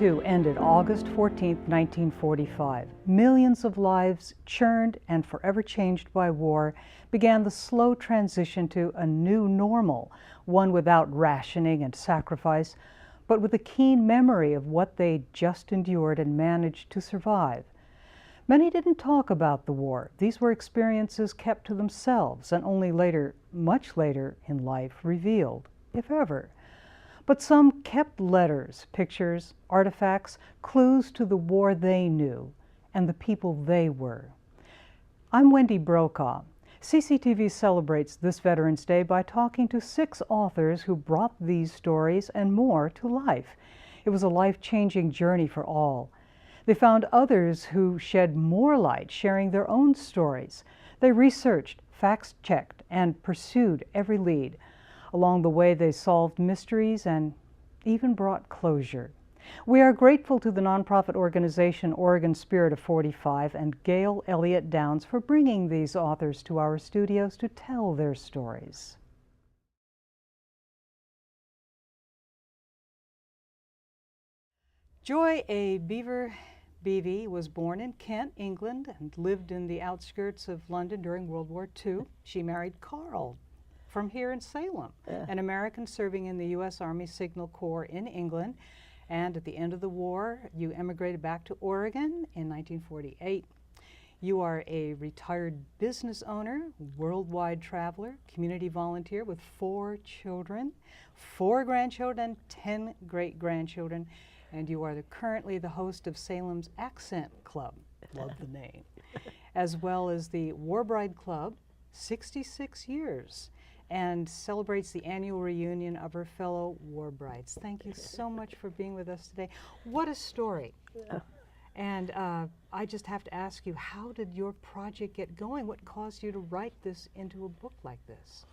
II ended August 14, 1945. Millions of lives churned and forever changed by war began the slow transition to a new normal, one without rationing and sacrifice, but with a keen memory of what they just endured and managed to survive. Many didn't talk about the war. These were experiences kept to themselves and only later, much later in life, revealed, if ever. But some kept letters, pictures, artifacts, clues to the war they knew and the people they were. I'm Wendy Brokaw. CCTV celebrates this Veterans Day by talking to 6 authors who brought these stories and more to life. It was a life-changing journey for all. They found others who shed more light, sharing their own stories. They researched, fact-checked, and pursued every lead. Along the way, they solved mysteries and even brought closure. We are grateful to the nonprofit organization Oregon Spirit of 45 and Gail Elliott Downs for bringing these authors to our studios to tell their stories. Joy A. Beevy was born in Kent, England, and lived in the outskirts of London during World War II. She married Carl from here in Salem, an American serving in the U.S. Army Signal Corps in England. And at the end of the war, you emigrated back to Oregon in 1948. You are a retired business owner, worldwide traveler, community volunteer with 4 children, 4 grandchildren, 10 great-grandchildren, and you are currently the host of Salem's Accent Club, love the name, as well as the War Bride Club, 66 years, and celebrates the annual reunion of her fellow war brides. Thank you so much for being with us today. What a story. And I just have to ask you, how did your project get going? What caused you to write this into a book like this?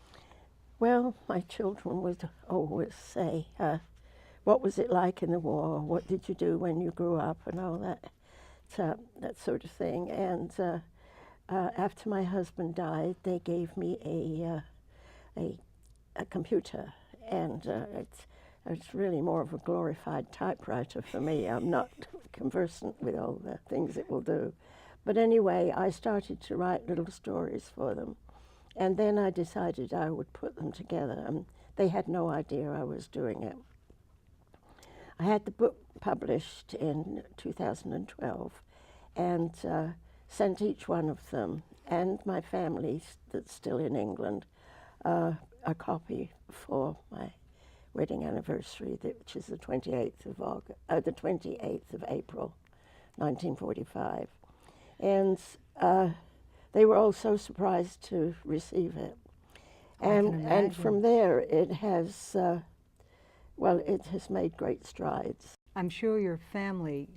Well, my children would always say, what was it like in the war? What did you do when you grew up? And all that sort of thing. And after my husband died, they gave me a computer, and it's really more of a glorified typewriter for me. I'm not conversant with all the things it will do. But anyway, I started to write little stories for them, and then I decided I would put them together. They had no idea I was doing it. I had the book published in 2012 and sent each one of them and my family that's still in England a copy for my wedding anniversary, which is the 28th of April, 1945. And they were all so surprised to receive it. And from there, it has, it has made great strides. I'm sure your family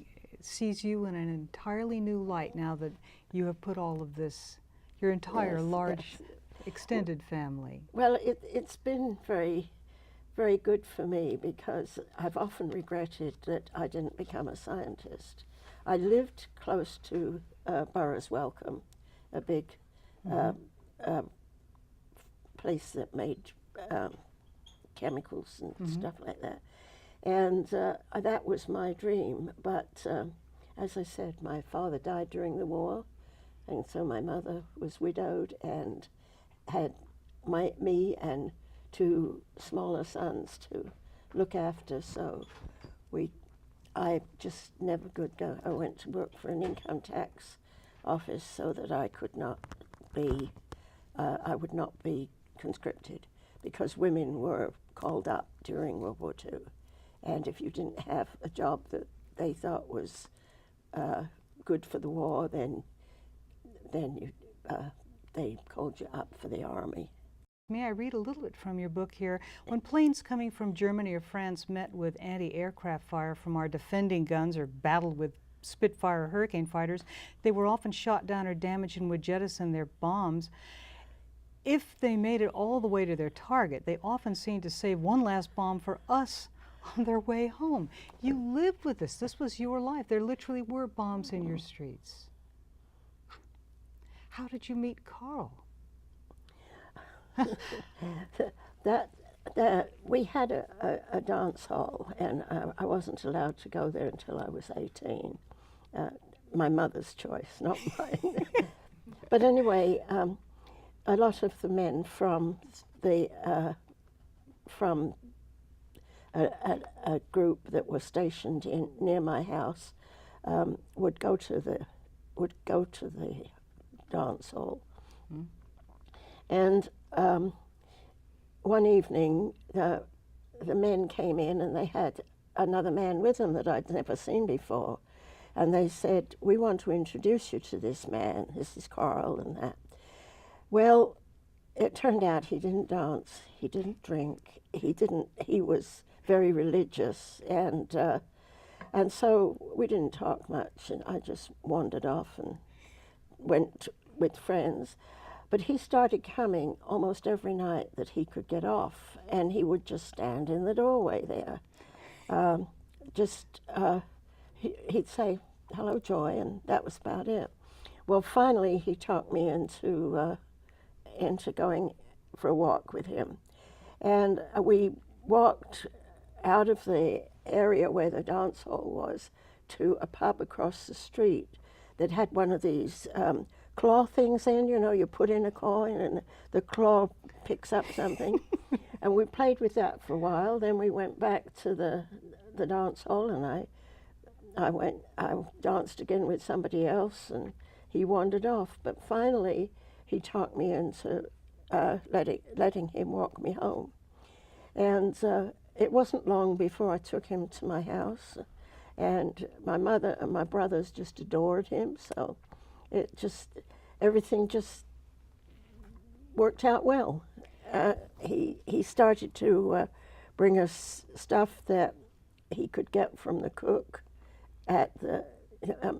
sees you in an entirely new light now that you have put all of this, your entire large extended family. Well, it's been very, very good for me because I've often regretted that I didn't become a scientist. I lived close to Burroughs Wellcome, a big place that made chemicals and stuff like that. And that was my dream. But as I said, my father died during the war, and so my mother was widowed and had me and 2 smaller sons to look after, so I just never could go. I went to work for an income tax office so that I could not be, I would not be conscripted, because women were called up during World War II, and if you didn't have a job that they thought was good for the war, then you they called you up for the army. May I read a little bit from your book here? When planes coming from Germany or France met with anti-aircraft fire from our defending guns or battled with Spitfire or Hurricane fighters, they were often shot down or damaged and would jettison their bombs. If they made it all the way to their target, they often seemed to save one last bomb for us on their way home. You lived with this. This was your life. There literally were bombs in your streets. How did you meet Carl? That We had a dance hall, and I wasn't allowed to go there until I was 18. My mother's choice, not mine. But anyway, a lot of the men from a group that was stationed near my house would go to the dance hall. Mm. And one evening, the men came in, and they had another man with them that I'd never seen before. And they said, "We want to introduce you to this man. This is Carl," and that. Well, it turned out he didn't dance, he didn't drink, he was very religious, and so we didn't talk much, and I just wandered off and went with friends. But he started coming almost every night that he could get off, and he would just stand in the doorway there. He'd say, "Hello, Joy," and that was about it. Well, finally, he talked me into going for a walk with him. And we walked out of the area where the dance hall was to a pub across the street that had one of these claw things in, you put in a coin and the claw picks up something. And we played with that for a while. Then we went back to the dance hall, and I danced again with somebody else, and he wandered off. But finally, he talked me into letting him walk me home. And it wasn't long before I took him to my house, and my mother and my brothers just adored him. So everything just worked out well. He started to bring us stuff that he could get from the cook at the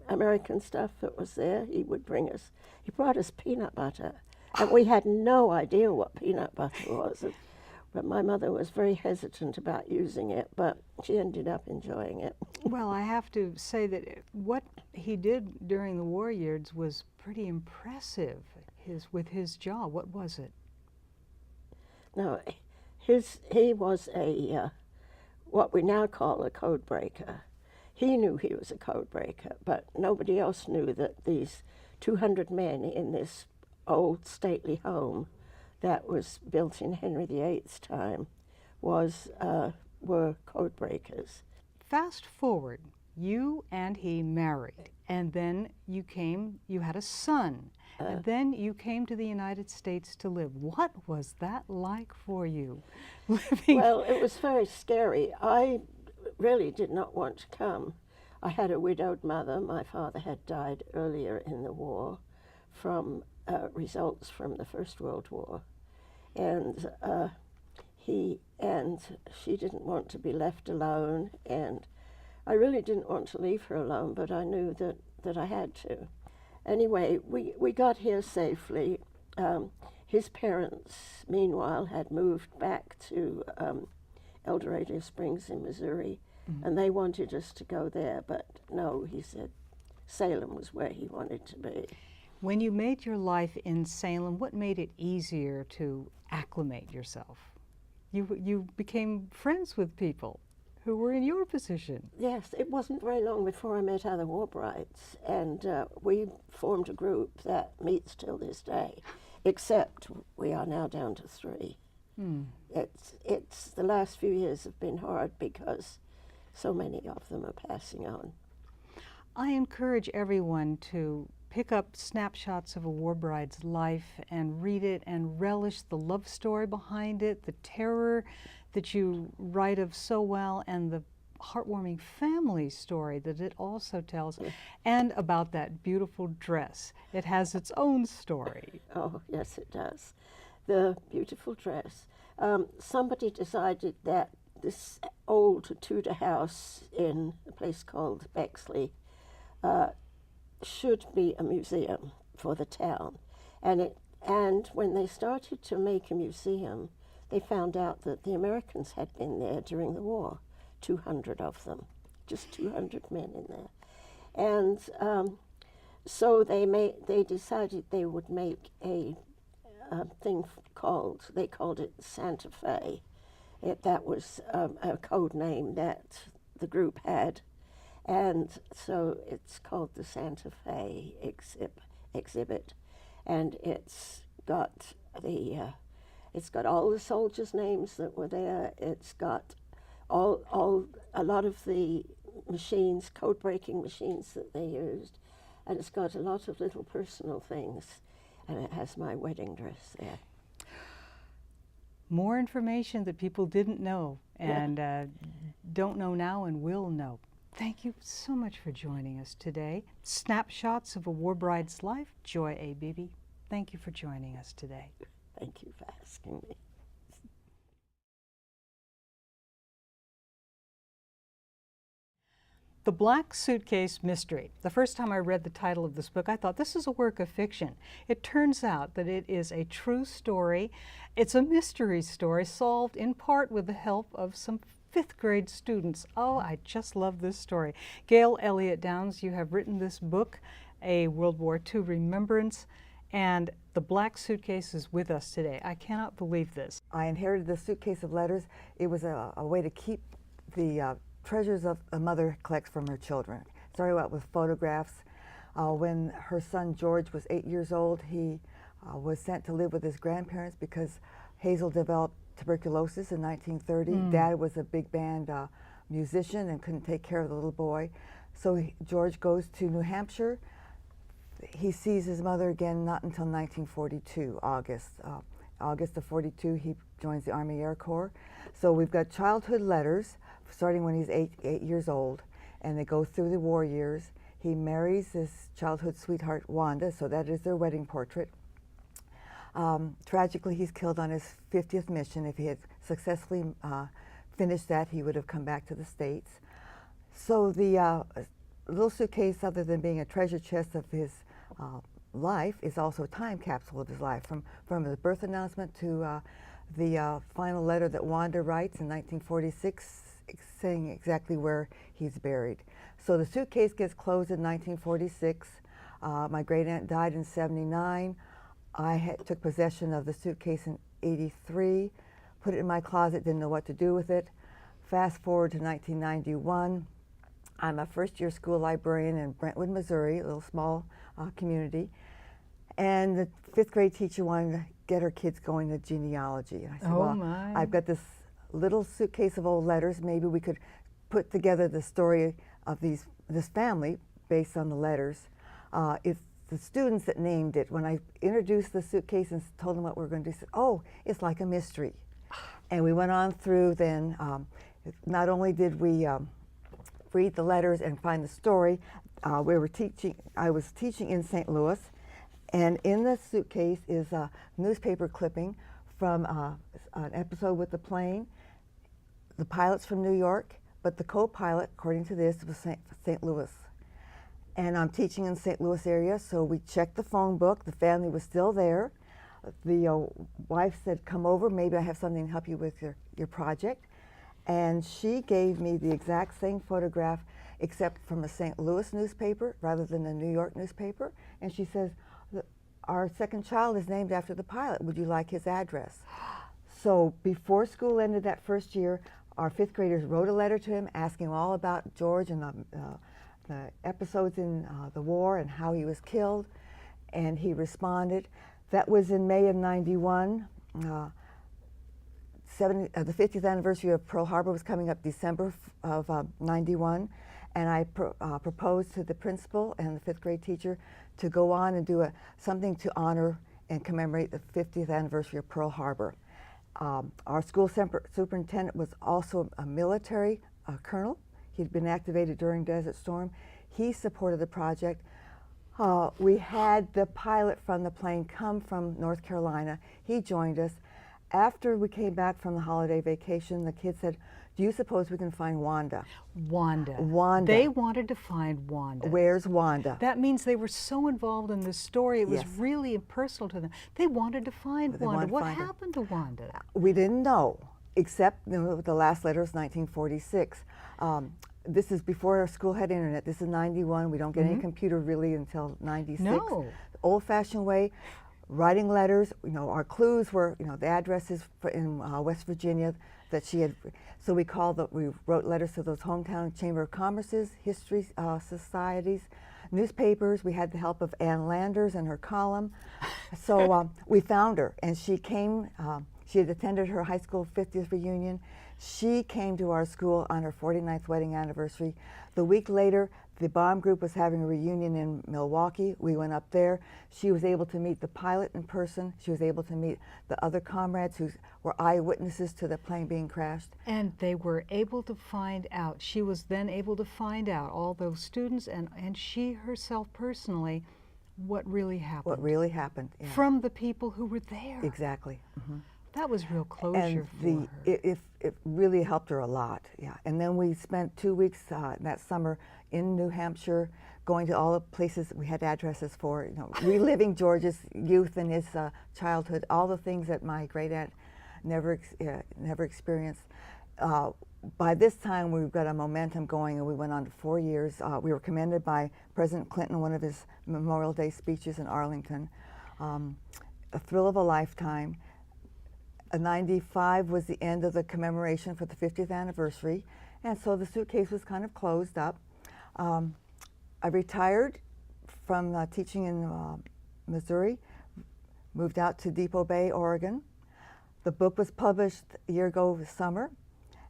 American stuff that was there. He brought us peanut butter, and we had no idea what peanut butter was. But my mother was very hesitant about using it, but she ended up enjoying it. Well, I have to say that what he did during the war years was pretty impressive. With his job, what was it? No, he was what we now call a code breaker. He knew he was a code breaker, but nobody else knew that these 200 men in this old stately home that was built in Henry VIII's time were code breakers. Fast forward, you and he married, and then you had a son, and then you came to the United States to live. What was that like for you, living? Well, it was very scary. I really did not want to come. I had a widowed mother. My father had died earlier in the war from results from the First World War, and she didn't want to be left alone, and I really didn't want to leave her alone, but I knew that I had to. Anyway, we got here safely. His parents, meanwhile, had moved back to El Dorado Springs in Missouri, and they wanted us to go there, but no, he said Salem was where he wanted to be. When you made your life in Salem, what made it easier to acclimate yourself? You became friends with people who were in your position. Yes, it wasn't very long before I met other war brides, and we formed a group that meets till this day, except we are now down to 3. It's the last few years have been hard because so many of them are passing on. I encourage everyone to pick up snapshots of a war bride's life and read it and relish the love story behind it, the terror that you write of so well, and the heartwarming family story that it also tells, and about that beautiful dress. It has its own story. Oh, yes, it does. The beautiful dress. Somebody decided that this old Tudor house in a place called Bexley should be a museum for the town. And when they started to make a museum, they found out that the Americans had been there during the war, 200 of them, just 200 men in there. And so they decided they would make a thing they called it Santa Fe. That was a code name that the group had. And so it's called the Santa Fe exhibit. And it's got all the soldiers' names that were there. It's got a lot of the machines, code breaking machines that they used. And it's got a lot of little personal things. And it has my wedding dress there. More information that people didn't know and don't know now and will know. Thank you so much for joining us today. Snapshots of a War Bride's Life, Joy A. Beebe. Thank you for joining us today. Thank you for asking me. The Black Suitcase Mystery. The first time I read the title of this book, I thought this is a work of fiction. It turns out that it is a true story. It's a mystery story solved in part with the help of some fifth grade students. Oh, I just love this story. Gail Elliott Downs, you have written this book, A World War II Remembrance, and the Black Suitcase is with us today. I cannot believe this. I inherited the suitcase of letters. It was a way to keep the treasures of a mother collects from her children. Started out with photographs. When her son George was 8 years old, he was sent to live with his grandparents because Hazel developed tuberculosis in 1930. Dad was a big band musician and couldn't take care of the little boy. So George goes to New Hampshire. He sees his mother again not until 1942, August of 42, he joins the Army Air Corps. So we've got childhood letters starting when he's eight years old, and they go through the war years. He marries his childhood sweetheart, Wanda, so that is their wedding portrait. Tragically, he's killed on his 50th mission. If he had successfully finished that, he would have come back to the States. So the little suitcase, other than being a treasure chest of his life, is also a time capsule of his life, from the birth announcement to the final letter that Wanda writes in 1946, saying exactly where he's buried. So the suitcase gets closed in 1946. My great aunt died in 79. I took possession of the suitcase in 83, put it in my closet, didn't know what to do with it. Fast forward to 1991. I'm a first-year school librarian in Brentwood, Missouri, a little small community. And the fifth grade teacher wanted to get her kids going to genealogy. And I said, well, I've got this little suitcase of old letters. Maybe we could put together the story of this family based on the letters. It's the students that named it. When I introduced the suitcase and told them what we were going to do, they said, oh, it's like a mystery. And we went on through then. Not only did we read the letters and find the story, I was teaching in St. Louis, and in the suitcase is a newspaper clipping from an episode with the plane. The pilot's from New York, but the co-pilot, according to this, was St. Louis. And I'm teaching in St. Louis area, so we checked the phone book. The family was still there. The wife said, come over, maybe I have something to help you with your project. And she gave me the exact same photograph, except from a St. Louis newspaper rather than a New York newspaper. And she says, our second child is named after the pilot. Would you like his address? So before school ended that first year, our fifth graders wrote a letter to him asking all about George and the episodes in the war and how he was killed. And he responded. That was in May of '91. The 50th anniversary of Pearl Harbor was coming up December of '91, and I proposed to the principal and the fifth grade teacher to go on and do something to honor and commemorate the 50th anniversary of Pearl Harbor. Our school superintendent was also a military colonel. He'd been activated during Desert Storm. He supported the project. We had the pilot from the plane come from North Carolina. He joined us. After we came back from the holiday vacation, the kids said, do you suppose we can find Wanda? Wanda. Wanda. They wanted to find Wanda. Where's Wanda? That means they were so involved in this story, it was really impersonal to them. They wanted to find Wanda. What happened to Wanda? We didn't know, except the last letter is 1946. This is before our school had internet. This is '91. We don't get any computer really until '96. No. Old-fashioned way. writing letters. You know, our clues were, you know, the addresses in West Virginia that she had. So we wrote letters to those hometown Chamber of Commerce's, history societies, newspapers. We had the help of Ann Landers and her column. So we found her, and she came. She had attended her high school 50th reunion. She came to our school on her 49th wedding anniversary. The week later, the bomb group was having a reunion in Milwaukee. We went up there. She was able to meet the pilot in person. She was able to meet the other comrades who were eyewitnesses to the plane being crashed. And they were able to find out, she was then able to find out, all those students and she herself personally, what really happened. What really happened. Yeah. From the people who were there. Exactly. That was real closure And for her. it really helped her a lot, yeah. And then we spent 2 weeks that summer in New Hampshire, going to all the places we had addresses for, you know, reliving George's youth and his childhood, all the things that my great aunt never experienced. By this time, we've got a momentum going, and we went on to 4 years. We were commended by President Clinton, one of his Memorial Day speeches in Arlington. A thrill of a lifetime. 95 was the end of the commemoration for the 50th anniversary, and so the suitcase was kind of closed up. I retired from teaching in Missouri, moved out to Depot Bay, Oregon. The book was published a year ago this summer,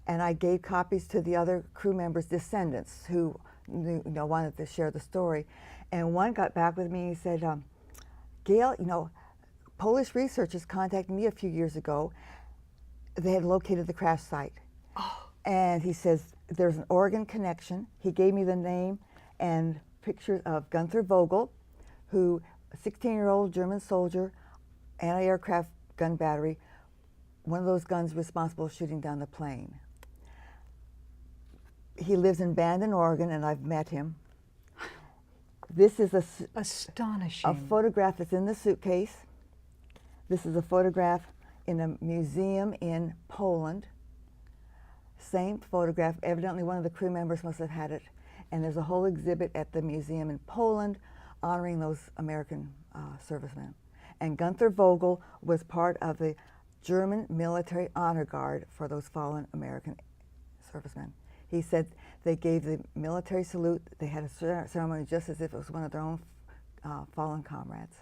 and I gave copies to the other crew members' descendants who wanted to share the story. And one got back with me and he said, Gail, you know, Polish researchers contacted me a few years ago. They had located the crash site. Oh. And he says, there's an Oregon connection. He gave me the name and pictures of Gunther Vogel, who, a 16-year-old German soldier, anti-aircraft gun battery, one of those guns responsible for shooting down the plane. He lives in Bandon, Oregon, and I've met him. This is astonishing. A photograph that's in the suitcase. This is a photograph in a museum in Poland. Same photograph. Evidently, one of the crew members must have had it. And there's a whole exhibit at the museum in Poland honoring those American servicemen. And Gunther Vogel was part of the German military honor guard for those fallen American servicemen. He said they gave the military salute. They had a ceremony just as if it was one of their own fallen comrades.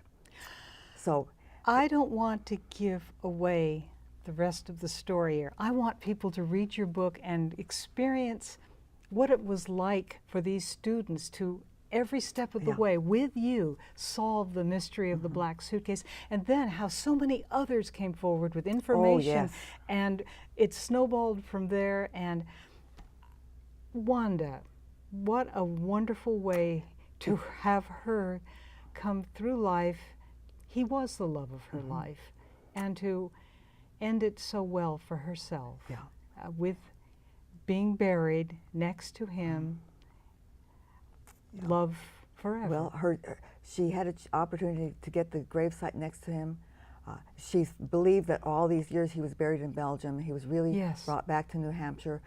So I don't want to give away the rest of the story here. I want people to read your book and experience what it was like for these students to, every step of the way, with you, solve the mystery of the black suitcase, and then how so many others came forward with information, and it snowballed from there. And Wanda, what a wonderful way to have her come through life. He was the love of her life, and to end it so well for herself, with being buried next to him, love forever. Well, she had an opportunity to get the gravesite next to him. She believed that all these years he was buried in Belgium. He was really brought back to New Hampshire.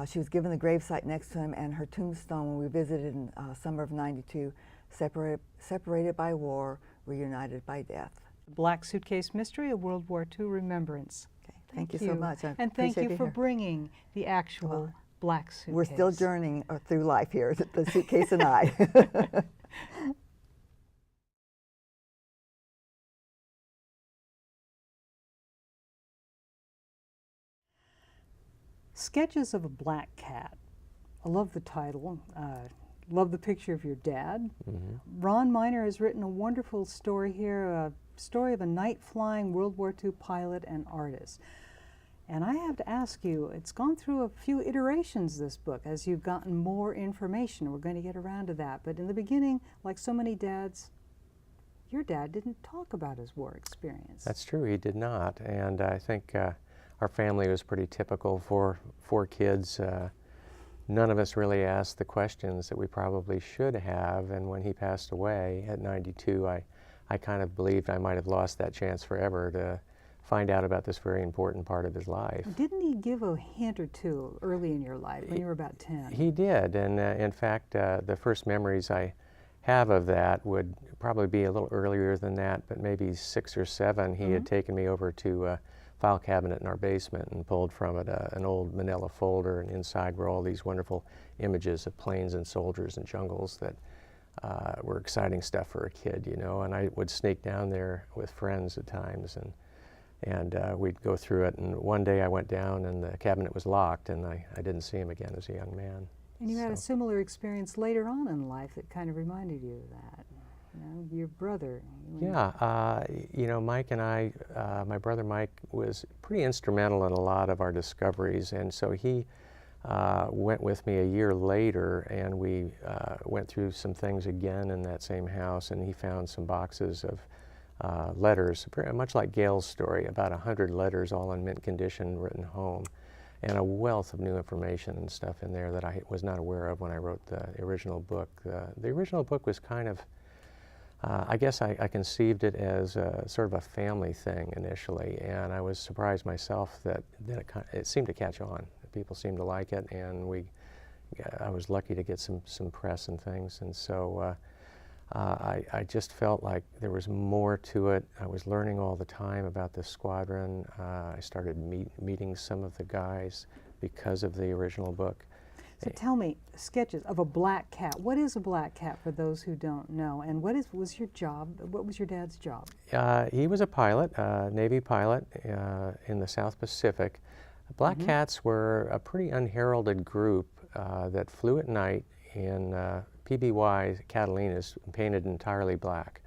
She was given the gravesite next to him, and her tombstone, when we visited in summer of '92, separated by war, reunited by death. The Black Suitcase Mystery, a World War II Remembrance. Okay. Thank you so much. And thank you for bringing the actual black suitcase. We're still journeying through life here, the suitcase and I. Sketches of a Black Cat. I love the title. Love the picture of your dad. Ron Miner has written a wonderful story here, a story of a night-flying World War II pilot and artist. And I have to ask you, it's gone through a few iterations, this book, as you've gotten more information. We're going to get around to that. But in the beginning, like so many dads, your dad didn't talk about his war experience. That's true, he did not. And I think our family was pretty typical for 4 kids. None of us really asked the questions that we probably should have, and when he passed away at 92, I kind of believed I might have lost that chance forever to find out about this very important part of his life. Didn't he give a hint or two early in your life, when you were about 10? He did, and in fact, the first memories I have of that would probably be a little earlier than that, but maybe 6 or 7. He had taken me over to a file cabinet in our basement and pulled from it an old manila folder, and inside were all these wonderful images of planes and soldiers and jungles that were exciting stuff for a kid, you know. And I would sneak down there with friends at times, and we'd go through it. And one day I went down and the cabinet was locked, and I didn't see him again as a young man. And you had a similar experience later on in life that kind of reminded you of that. You know, your brother. Yeah, you know, Mike and I, my brother Mike was pretty instrumental in a lot of our discoveries, and so he went with me a year later, and we went through some things again in that same house, and he found some boxes of letters, very much like Gail's story, about 100 letters all in mint condition written home, and a wealth of new information and stuff in there that I was not aware of when I wrote the original book. The original book was kind of, I guess I conceived it as sort of a family thing initially, and I was surprised myself that it seemed to catch on. People seemed to like it, and I was lucky to get some press and things, and so I just felt like there was more to it. I was learning all the time about this squadron. I started meeting some of the guys because of the original book. So tell me, sketches of a black cat. What is a black cat for those who don't know? And what was your job? What was your dad's job? He was a pilot, Navy pilot in the South Pacific. Black cats were a pretty unheralded group that flew at night in PBY Catalinas painted entirely black.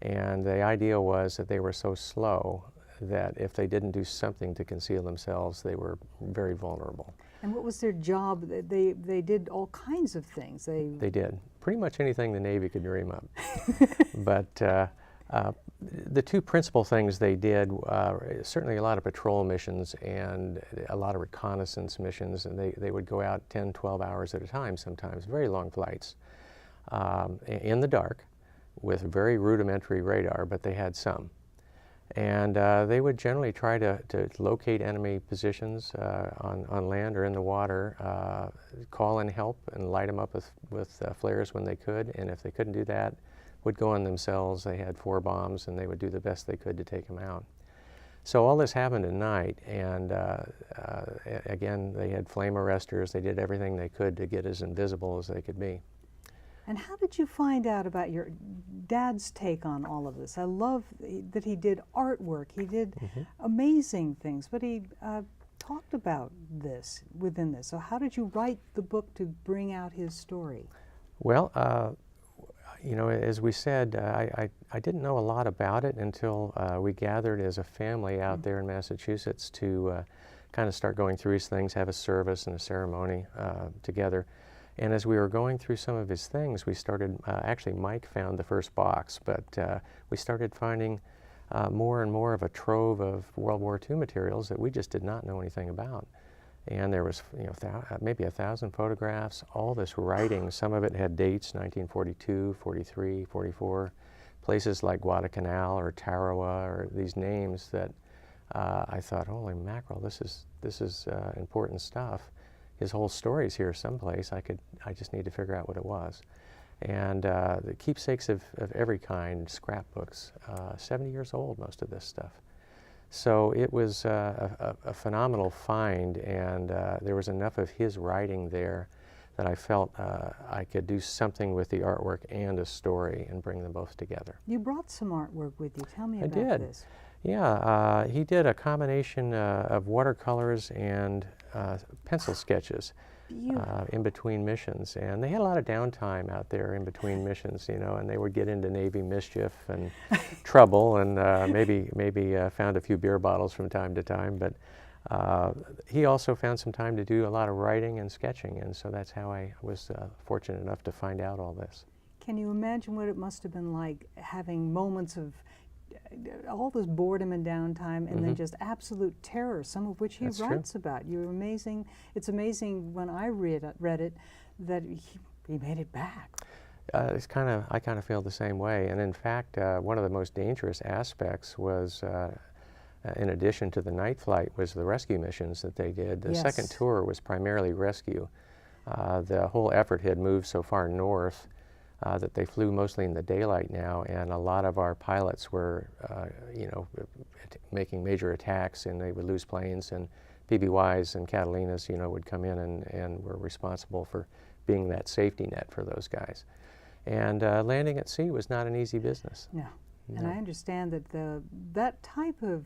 And the idea was that they were so slow that if they didn't do something to conceal themselves, they were very vulnerable. And what was their job? They did all kinds of things. They did pretty much anything the Navy could dream up. But the two principal things they did, certainly a lot of patrol missions and a lot of reconnaissance missions, and they would go out 10, 12 hours at a time sometimes, very long flights, in the dark with very rudimentary radar, but they had some. And they would generally try to locate enemy positions on land or in the water, call in help and light them up with flares when they could, and if they couldn't do that, would go in themselves. They had 4 bombs, and they would do the best they could to take them out. So all this happened at night, and again, they had flame arresters. They did everything they could to get as invisible as they could be. And how did you find out about your dad's take on all of this? I love that he did artwork. He did amazing things, but he talked about this within this. So how did you write the book to bring out his story? Well, you know, as we said, I didn't know a lot about it until we gathered as a family out there in Massachusetts to kind of start going through his things, have a service and a ceremony together. And as we were going through some of his things, we started, actually Mike found the first box, but we started finding more and more of a trove of World War II materials that we just did not know anything about. And there was, you know, maybe 1,000 photographs, all this writing. Some of it had dates, 1942, 43, 44, places like Guadalcanal or Tarawa, or these names that I thought, holy mackerel, this is important stuff. His whole story's here someplace. I just need to figure out what it was. And the keepsakes of every kind, scrapbooks, 70 years old, most of this stuff. So it was a phenomenal find, and there was enough of his writing there that I felt I could do something with the artwork and a story and bring them both together. You brought some artwork with you. Tell me about this. Yeah, he did a combination of watercolors and pencil sketches in between missions, and they had a lot of downtime out there in between missions, you know, and they would get into Navy mischief and trouble, and maybe found a few beer bottles from time to time, but he also found some time to do a lot of writing and sketching, and so that's how I was fortunate enough to find out all this. Can you imagine what it must have been like having moments of all this boredom and downtime, and then just absolute terror, some of which he writes about? You're amazing. It's amazing when I read it that he made it back. I kind of feel the same way, and in fact, one of the most dangerous aspects was, in addition to the night flight, was the rescue missions that they did. The second tour was primarily rescue. The whole effort had moved so far north that they flew mostly in the daylight now, and a lot of our pilots were, making major attacks, and they would lose planes, and PBYs and Catalinas, would come in and were responsible for being that safety net for those guys. And landing at sea was not an easy business. No. No. And I understand that that type of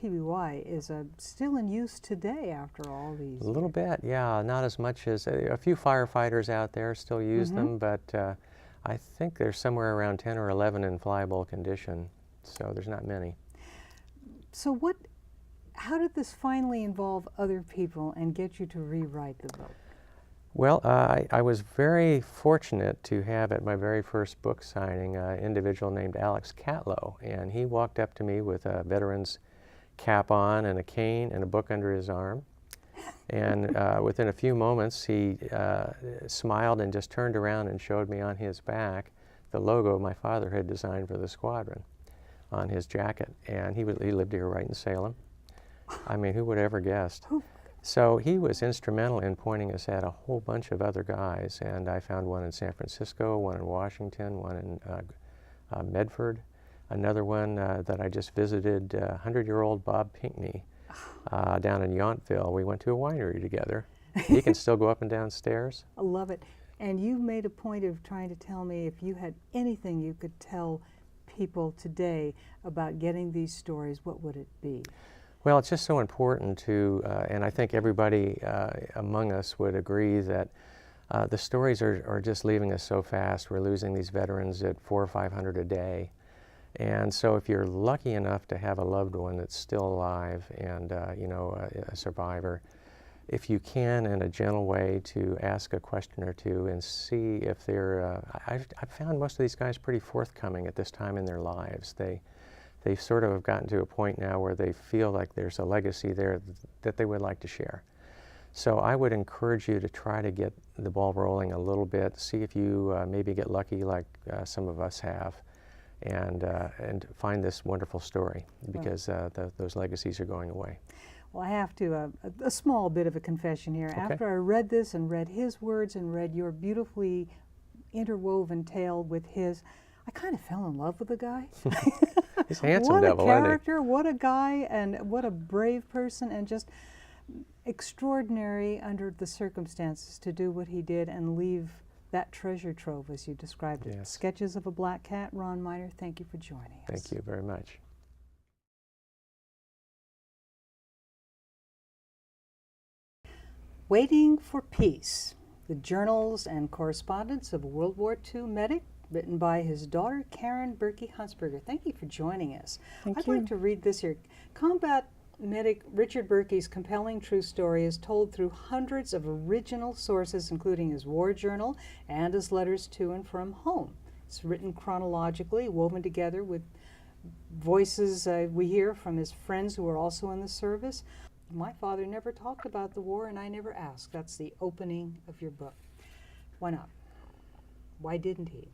PBY is still in use today after all these A little bit, yeah. Not as much as a few firefighters out there still use them, but I think there's somewhere around 10 or 11 in flyable condition, so there's not many. So how did this finally involve other people and get you to rewrite the book? Well, I was very fortunate to have at my very first book signing an individual named Alex Catlow, and he walked up to me with a veteran's cap on and a cane and a book under his arm. And within a few moments, he smiled and just turned around and showed me on his back the logo my father had designed for the squadron on his jacket. And he lived here right in Salem. I mean, who would have ever guessed? So he was instrumental in pointing us at a whole bunch of other guys, and I found one in San Francisco, one in Washington, one in Medford, another one that I just visited, 100-year-old Bob Pinkney down in Yountville. We went to a winery together. He can still go up and down stairs. I love it. And you made a point of trying to tell me if you had anything you could tell people today about getting these stories, what would it be? Well, it's just so important to, and I think everybody among us would agree that the stories are just leaving us so fast. We're losing these veterans at 400 or 500 a day. And so if you're lucky enough to have a loved one that's still alive and, a survivor, if you can, in a gentle way, to ask a question or two and see if they're, I've found most of these guys pretty forthcoming at this time in their lives. They sort of have gotten to a point now where they feel like there's a legacy there that they would like to share. So I would encourage you to try to get the ball rolling a little bit, see if you maybe get lucky like some of us have, and find this wonderful story, because those legacies are going away. Well, I have to, a small bit of a confession here. Okay. After I read this and read his words and read your beautifully interwoven tale with his, I kind of fell in love with the guy. He's a handsome what devil, a isn't he? character, what a guy, and what a brave person, and just extraordinary under the circumstances to do what he did and leave that treasure trove as you described it. Yes. Sketches of a Black Cat. Ron Miner, thank you for joining us. Thank you very much. Waiting for Peace, the journals and correspondence of a World War II medic, written by his daughter, Karen Berkey Huntsberger. Thank you for joining us. I'd like to read this here. Combat medic Richard Berkey's compelling true story is told through hundreds of original sources, including his war journal and his letters to and from home. It's written chronologically, woven together with voices we hear from his friends who are also in the service. My father never talked about the war, and I never asked. That's the opening of your book. Why not? Why didn't he?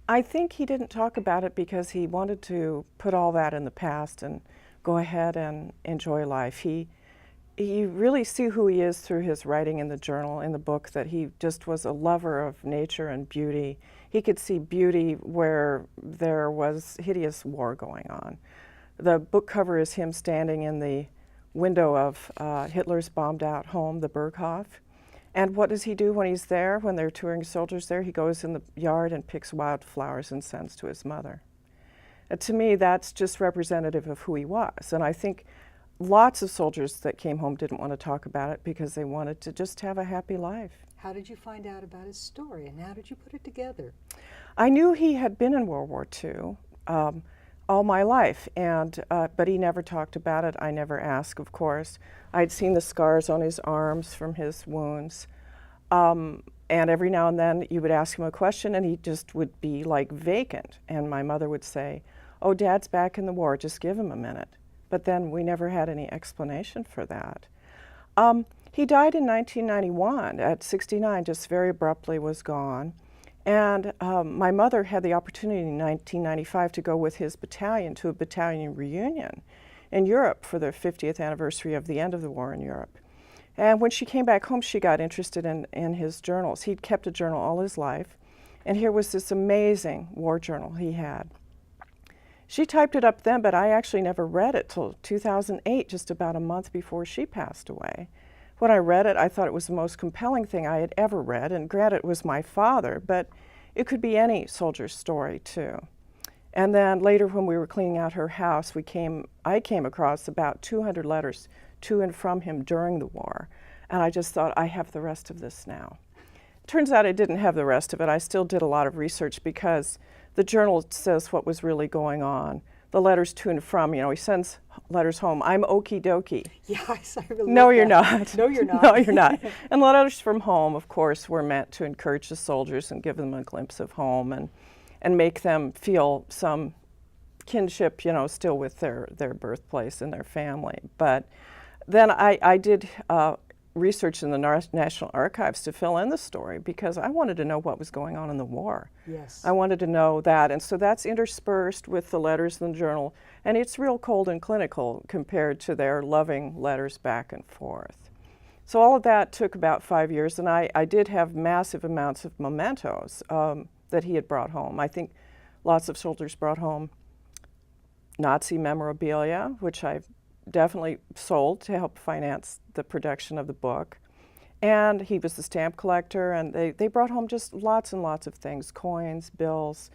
I think he didn't talk about it because he wanted to put all that in the past and go ahead and enjoy life. You really see who he is through his writing in the journal, in the book, that he just was a lover of nature and beauty. He could see beauty where there was hideous war going on. The book cover is him standing in the window of Hitler's bombed out home, the Berghof. And what does he do when he's there, when they're touring soldiers there? He goes in the yard and picks wildflowers and sends to his mother. To me, that's just representative of who he was. And I think lots of soldiers that came home didn't want to talk about it because they wanted to just have a happy life. How did you find out about his story, and how did you put it together? I knew he had been in World War II all my life, but he never talked about it. I never asked, of course. I'd seen the scars on his arms from his wounds. And every now and then you would ask him a question and he just would be like vacant. And my mother would say, "Oh, Dad's back in the war, just give him a minute." But then we never had any explanation for that. He died in 1991 at 69, just very abruptly was gone. And my mother had the opportunity in 1995 to go with his battalion to a battalion reunion in Europe for the 50th anniversary of the end of the war in Europe. And when she came back home, she got interested in his journals. He'd kept a journal all his life, And here was this amazing war journal he had. She typed it up then, but I actually never read it till 2008, just about a month before she passed away. When I read it, I thought it was the most compelling thing I had ever read, and granted, it was my father, but it could be any soldier's story, too. And then later, when we were cleaning out her house, I came across about 200 letters to and from him during the war, and I just thought, I have the rest of this now. Turns out I didn't have the rest of it. I still did a lot of research because the journal says what was really going on. The letters to and from, you know, he sends letters home. I'm okie dokie. Yes, I really No, love you're that. not. No, you're not. No, you're not. And letters from home, of course, were meant to encourage the soldiers and give them a glimpse of home and make them feel some kinship, you know, still with their birthplace and their family. But then I did research in the National Archives to fill in the story because I wanted to know what was going on in the war. Yes. I wanted to know that, and so that's interspersed with the letters in the journal, and it's real cold and clinical compared to their loving letters back and forth. So all of that took about 5 years, and I did have massive amounts of mementos that he had brought home. I think lots of soldiers brought home Nazi memorabilia, which I've definitely sold to help finance the production of the book. And he was a stamp collector, and they brought home just lots and lots of things, coins, bills,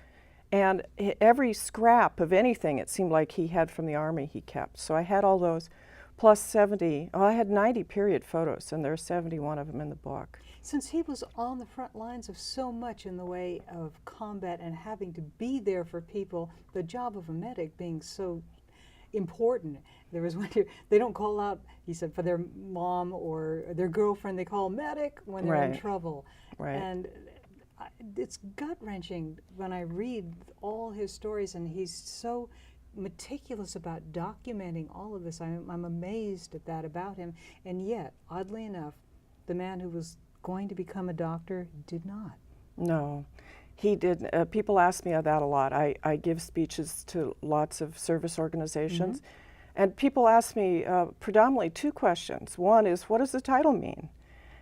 and every scrap of anything it seemed like he had from the Army he kept. So I had all those, plus I had 90 period photos, and there are 71 of them in the book. Since he was on the front lines of so much in the way of combat and having to be there for people, the job of a medic being so important. There was one here, they don't call out, he said, for their mom or their girlfriend, they call medic when they're in Right. trouble. Right. And it's gut-wrenching when I read all his stories, and he's so meticulous about documenting all of this. I'm amazed at that about him. And yet, oddly enough, the man who was going to become a doctor did not. No, he did. People ask me that a lot. I give speeches to lots of service organizations, and people ask me predominantly two questions. One is, what does the title mean?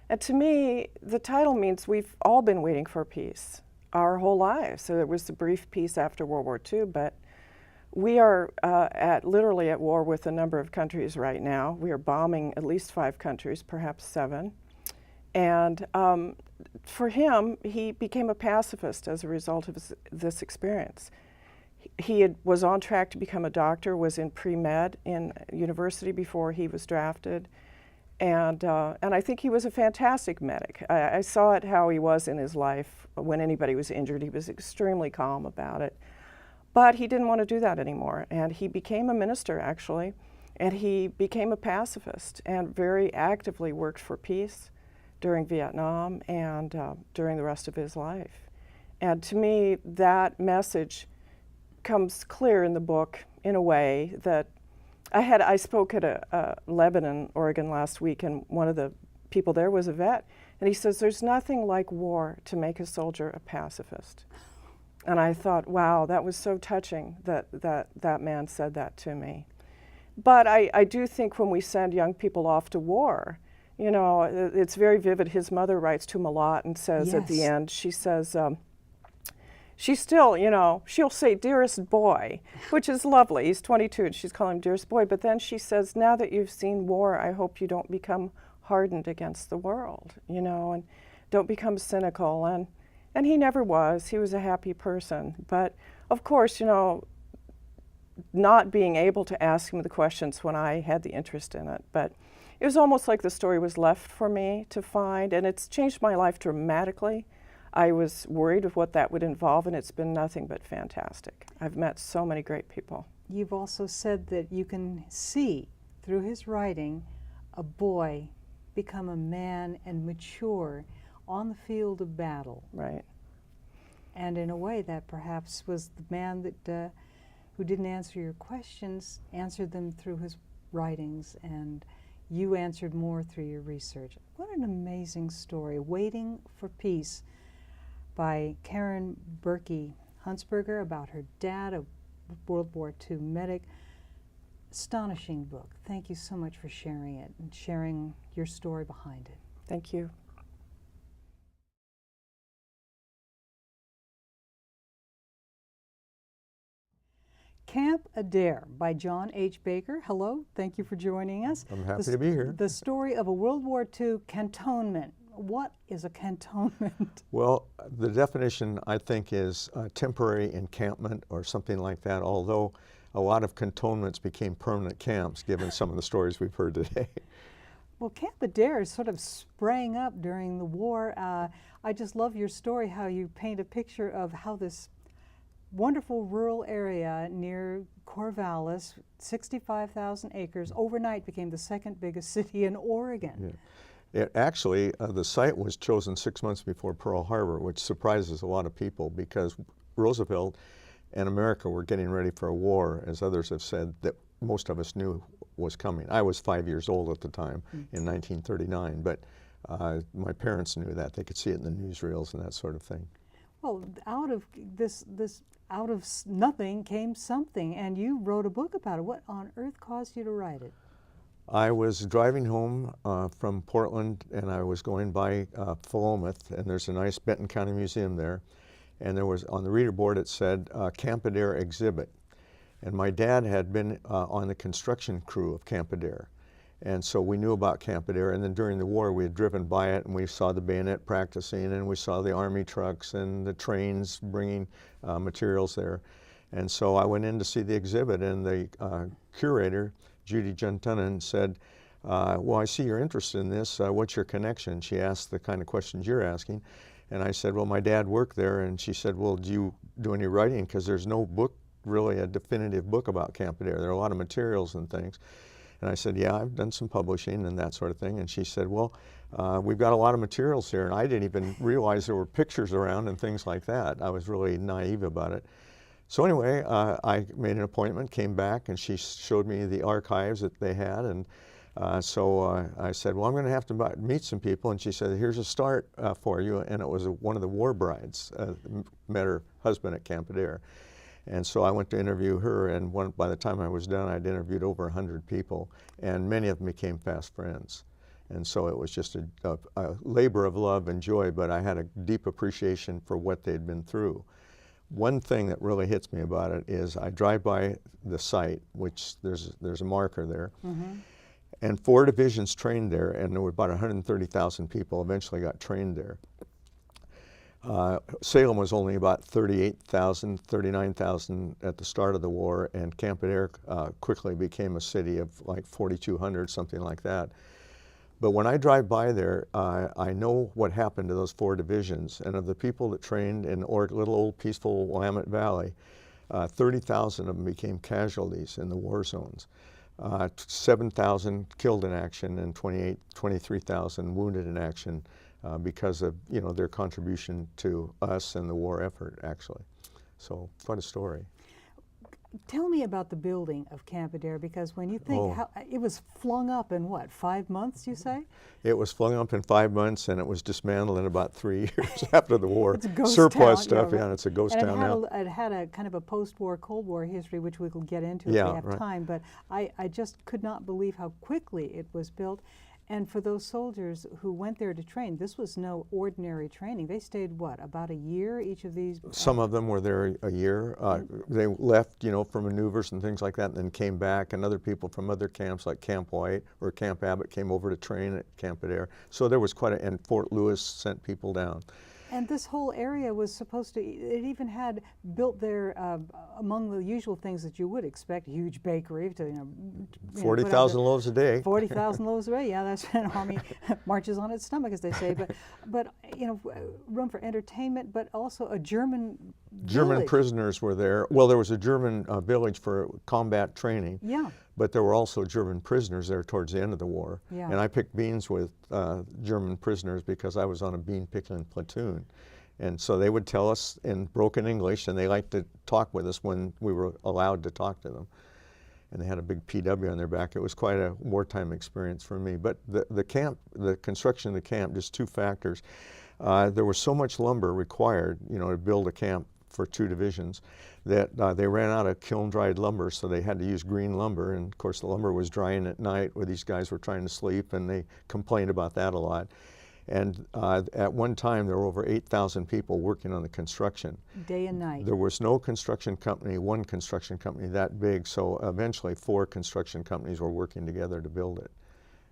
And to me, the title means we've all been waiting for peace our whole lives. So there was a brief peace after World War II, but we are literally at war with a number of countries right now. We are bombing at least 5 countries, perhaps 7. And for him, he became a pacifist as a result of this experience. He was on track to become a doctor, was in pre-med in university before he was drafted. And I think he was a fantastic medic. I saw it how he was in his life. When anybody was injured, he was extremely calm about it. But he didn't want to do that anymore. And he became a minister, actually. And he became a pacifist and very actively worked for peace during Vietnam and during the rest of his life. And to me, that message comes clear in the book in a way that I spoke at a Lebanon, Oregon last week, and one of the people there was a vet, and he says, there's nothing like war to make a soldier a pacifist. And I thought, wow, that was so touching that man said that to me. But I do think when we send young people off to war, you know, it's very vivid. His mother writes to him a lot and says at the Yes. end, she says, she's still, you know, she'll say, dearest boy, which is lovely. He's 22 and she's calling him dearest boy. But then she says, now that you've seen war, I hope you don't become hardened against the world, you know, and don't become cynical. And he never was. He was a happy person. But of course, you know, not being able to ask him the questions when I had the interest in it. But it was almost like the story was left for me to find, and it's changed my life dramatically. I was worried of what that would involve, and it's been nothing but fantastic. I've met so many great people. You've also said that you can see through his writing a boy become a man and mature on the field of battle. Right. And in a way, that perhaps was the man that who didn't answer your questions, answered them through his writings, and you answered more through your research. What an amazing story. Waiting for Peace by Karen Berkey Huntsberger, about her dad, a World War II medic. Astonishing book. Thank you so much for sharing it and sharing your story behind it. Thank you. Camp Adair by John H. Baker. Hello, thank you for joining us. I'm happy to be here. The story of a World War II cantonment. What is a cantonment? Well, the definition, I think, is temporary encampment or something like that, although a lot of cantonments became permanent camps, given some of the stories we've heard today. Well, Camp Adair sort of sprang up during the war. I just love your story, how you paint a picture of how this wonderful rural area near Corvallis, 65,000 acres, overnight became the second biggest city in Oregon. Yeah. Actually, the site was chosen 6 months before Pearl Harbor, which surprises a lot of people because Roosevelt and America were getting ready for a war, as others have said, that most of us knew was coming. I was 5 years old at the time in 1939, but my parents knew that. They could see it in the newsreels and that sort of thing. Well, out of out of nothing came something, and you wrote a book about it. What on earth caused you to write it? I was driving home from Portland, and I was going by Philomath, and there's a nice Benton County Museum there, and there was, on the reader board, it said Camp Adair exhibit. And my dad had been on the construction crew of Camp Adair. And so we knew about Camp Adair, and then during the war we had driven by it and we saw the bayonet practicing, and we saw the Army trucks and the trains bringing materials there. And so I went in to see the exhibit, and the curator, Judy Juntunen, said, well, I see you're interested in this. What's your connection? She asked the kind of questions you're asking. And I said, well, my dad worked there. And she said, well, do you do any writing? Because there's no book, really a definitive book about Camp Adair. There are a lot of materials and things. And I said, yeah, I've done some publishing and that sort of thing. And she said, well, we've got a lot of materials here. And I didn't even realize there were pictures around and things like that. I was really naive about it. So anyway, I made an appointment, came back, and she showed me the archives that they had. And so I said, well, I'm going to have to meet some people. And she said, here's a start for you. And it was one of the war brides, met her husband at Camp Adair. And so I went to interview her, and by the time I was done, I'd interviewed over 100 people, and many of them became fast friends. And so it was just a labor of love and joy, but I had a deep appreciation for what they'd been through. One thing that really hits me about it is I drive by the site, which there's a marker there, and 4 divisions trained there, and there were about 130,000 people eventually got trained there. Salem was only about 38,000, 39,000 at the start of the war, and Camp Adair quickly became a city of like 4,200, something like that. But when I drive by there, I know what happened to those 4 divisions, and of the people that trained in little old peaceful Willamette Valley, 30,000 of them became casualties in the war zones. 7,000 killed in action and 23,000 wounded in action. Because of their contribution to us and the war effort, actually. So quite a story. Tell me about the building of Camp Adair, because when you think how it was flung up in what, 5 months, you say? It was flung up in 5 months, and it was dismantled in about 3 years after the war. It's a ghost Surplus town, stuff, right. yeah, and it's a ghost and town now. It had a kind of a post-war, Cold War history, which we will get into if Yeah, we have right. time. But I just could not believe how quickly it was built. And for those soldiers who went there to train, this was no ordinary training. They stayed, what, about a year, each of these? Some of them were there a year. They left, for maneuvers and things like that, and then came back. And other people from other camps, like Camp White or Camp Abbott, came over to train at Camp Adair. So there was and Fort Lewis sent people down. And this whole area was supposed to, it even had built there, among the usual things that you would expect, a huge bakery to, 40,000 loaves a day. 40,000 loaves a day, yeah, that's an army marches on its stomach, as they say. But room for entertainment, but also a German village. Prisoners were there. Well, there was a German village for combat training. Yeah. But there were also German prisoners there towards the end of the war. Yeah. And I picked beans with German prisoners because I was on a bean picking platoon. And so they would tell us in broken English, and they liked to talk with us when we were allowed to talk to them. And they had a big PW on their back. It was quite a wartime experience for me. But the construction of the camp, just 2 factors. There was so much lumber required, to build a camp for 2 divisions, that they ran out of kiln-dried lumber, so they had to use green lumber. And of course, the lumber was drying at night where these guys were trying to sleep, and they complained about that a lot. And at one time, there were over 8,000 people working on the construction. Day and night. There was no construction company, one construction company that big, so eventually 4 construction companies were working together to build it.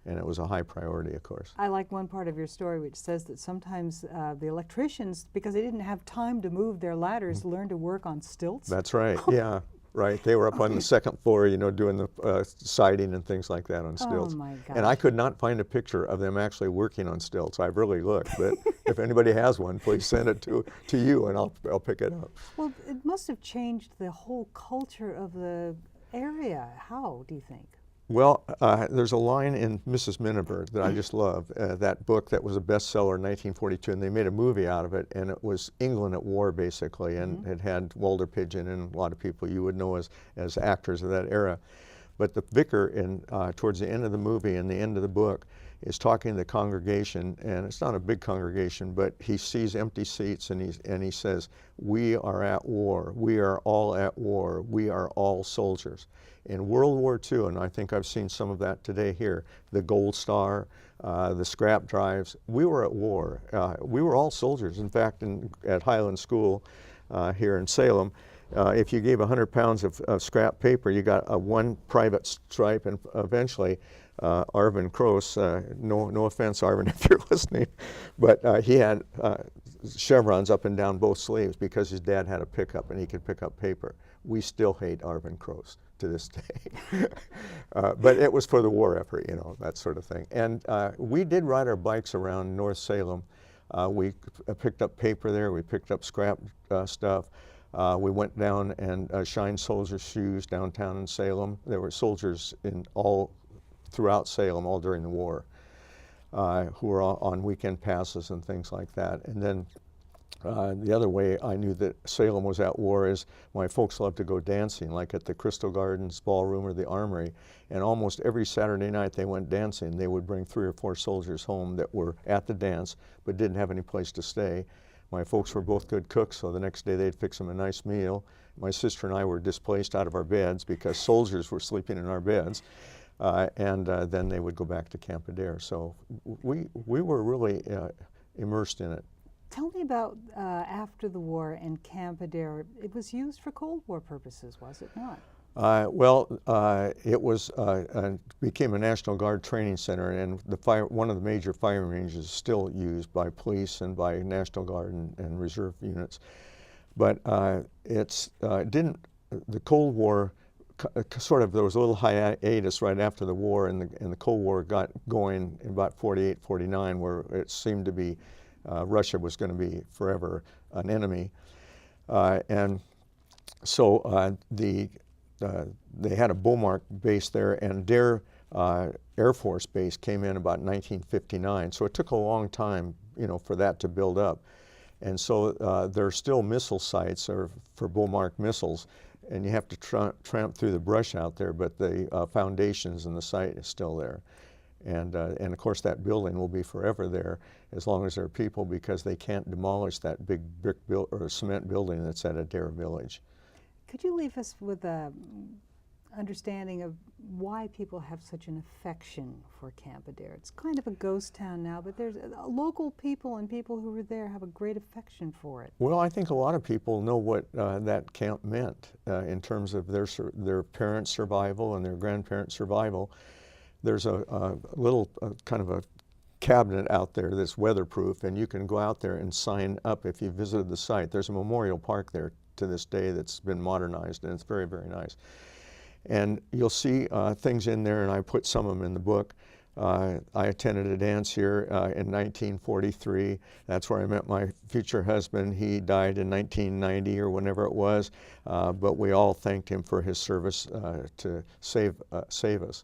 And it was a high priority, of course. I like one part of your story which says that sometimes the electricians, because they didn't have time to move their ladders, learned to work on stilts. That's right, yeah, right. They were up on the second floor, you know, doing the siding and things like that on stilts. Oh my gosh. And I could not find a picture of them actually working on stilts. I've really looked, but if anybody has one, please send it to you and I'll pick it up. Well, it must have changed the whole culture of the area. How, do you think? Well, there's a line in Mrs. Miniver that I just love, that book that was a bestseller in 1942, and they made a movie out of it, and it was England at war, basically, and it had Walter Pidgeon and a lot of people you would know as actors of that era. But the vicar, towards the end of the movie and the end of the book, is talking to the congregation, and it's not a big congregation, but he sees empty seats, and he says, "We are at war. We are all at war. We are all soldiers." In World War II, and I think I've seen some of that today here, the Gold Star, the scrap drives, we were at war. We were all soldiers. In fact, at Highland School here in Salem, if you gave 100 pounds of scrap paper, you got a 1 private stripe, and eventually Arvin Kroos, no offense, Arvin, if you're listening, but he had chevrons up and down both sleeves because his dad had a pickup and he could pick up paper. We still hate Arvin Kroos to this day. But it was for the war effort, you know, that sort of thing. And we did ride our bikes around North Salem. We picked up paper there, we picked up scrap stuff. We went down and shined soldiers' shoes downtown in Salem. There were soldiers throughout Salem all during the war who were on weekend passes and things like that. And then the other way I knew that Salem was at war is my folks loved to go dancing, like at the Crystal Gardens Ballroom or the Armory. And almost every Saturday night they went dancing. They would bring 3 or 4 soldiers home that were at the dance but didn't have any place to stay. My folks were both good cooks, so the next day they'd fix them a nice meal. My sister and I were displaced out of our beds because soldiers were sleeping in our beds. And then they would go back to Camp Adair. So we were really immersed in it. Tell me about after the war and Camp Adair. It was used for Cold War purposes, was it not? It was became a National Guard training center, and one of the major firing ranges is still used by police and by National Guard and reserve units. But the Cold War sort of, there was a little hiatus right after the war, and the Cold War got going in about 48, 49, where it seemed to be Russia was going to be forever an enemy. And so they had a Beaumark base there, and their Air Force base came in about 1959. So it took a long time, you know, for that to build up. And so there are still missile sites for Beaumark missiles, and you have to tramp through the brush out there, but the foundations and the site is still there. And of course that building will be forever there as long as there are people, because they can't demolish that big brick or cement building that's at Adair Village. Could you leave us with a understanding of why people have such an affection for Camp Adair? It's kind of a ghost town now, but there's local people and people who were there have a great affection for it. Well, I think a lot of people know what that camp meant in terms of their parents' survival and their grandparents' survival. There's a little kind of a cabinet out there that's weatherproof, and you can go out there and sign up if you visited the site. There's a memorial park there to this day that's been modernized, and it's very, very nice. And you'll see things in there, and I put some of them in the book. I attended a dance here in 1943. That's where I met my future husband. He died in 1990 or whenever it was, but we all thanked him for his service to save us.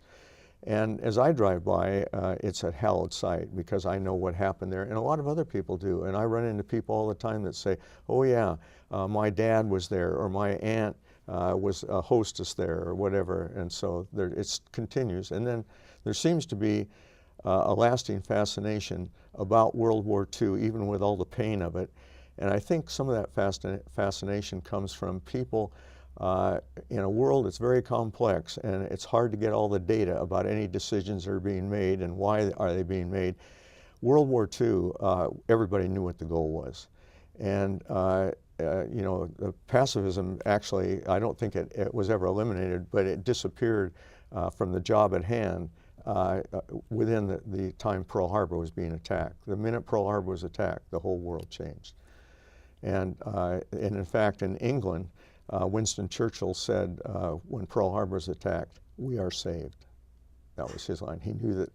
And as I drive by, it's a hallowed site because I know what happened there, and a lot of other people do. And I run into people all the time that say, "Oh yeah, my dad was there," or "My aunt was a hostess there," or whatever. And so it continues. And then there seems to be a lasting fascination about World War II, even with all the pain of it. And I think some of that fascination comes from people in a world that's very complex, and it's hard to get all the data about any decisions that are being made and why are they being made. World War II, everybody knew what the goal was. And you know, the pacifism actually, I don't think it was ever eliminated, but it disappeared from the job at hand within the time Pearl Harbor was being attacked. The minute Pearl Harbor was attacked, the whole world changed. And in fact, in England, Winston Churchill said when Pearl Harbor was attacked, "We are saved." That was his line. He knew that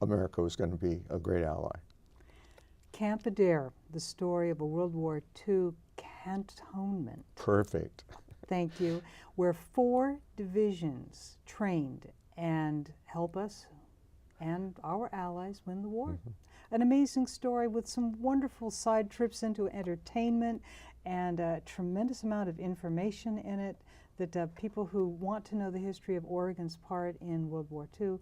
America was going to be a great ally. Camp Adair, the story of a World War II cantonment. Perfect. Thank you. Where 4 divisions trained and help us and our allies win the war. An amazing story with some wonderful side trips into entertainment and a tremendous amount of information in it that people who want to know the history of Oregon's part in World War II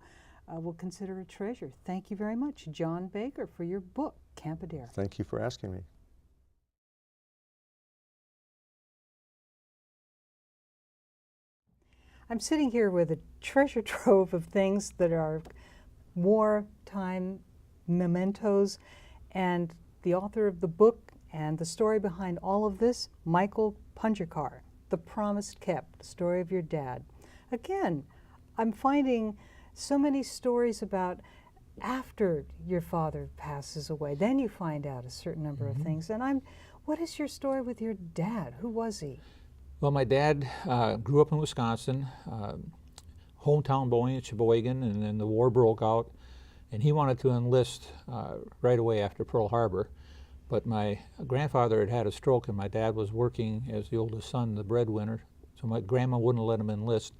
will consider a treasure. Thank you very much, John Baker, for your book, Camp Adair. Thank you for asking me. I'm sitting here with a treasure trove of things that are wartime mementos, and the author of the book and the story behind all of this, Michael Pungerkar, The Promise Kept, the story of your dad. Again, I'm finding so many stories about after your father passes away, then you find out a certain number of things. And what is your story with your dad? Who was he? Well, my dad grew up in Wisconsin, hometown boy in Sheboygan, and then the war broke out, and he wanted to enlist right away after Pearl Harbor. But my grandfather had had a stroke, and my dad was working as the oldest son, the breadwinner, so my grandma wouldn't let him enlist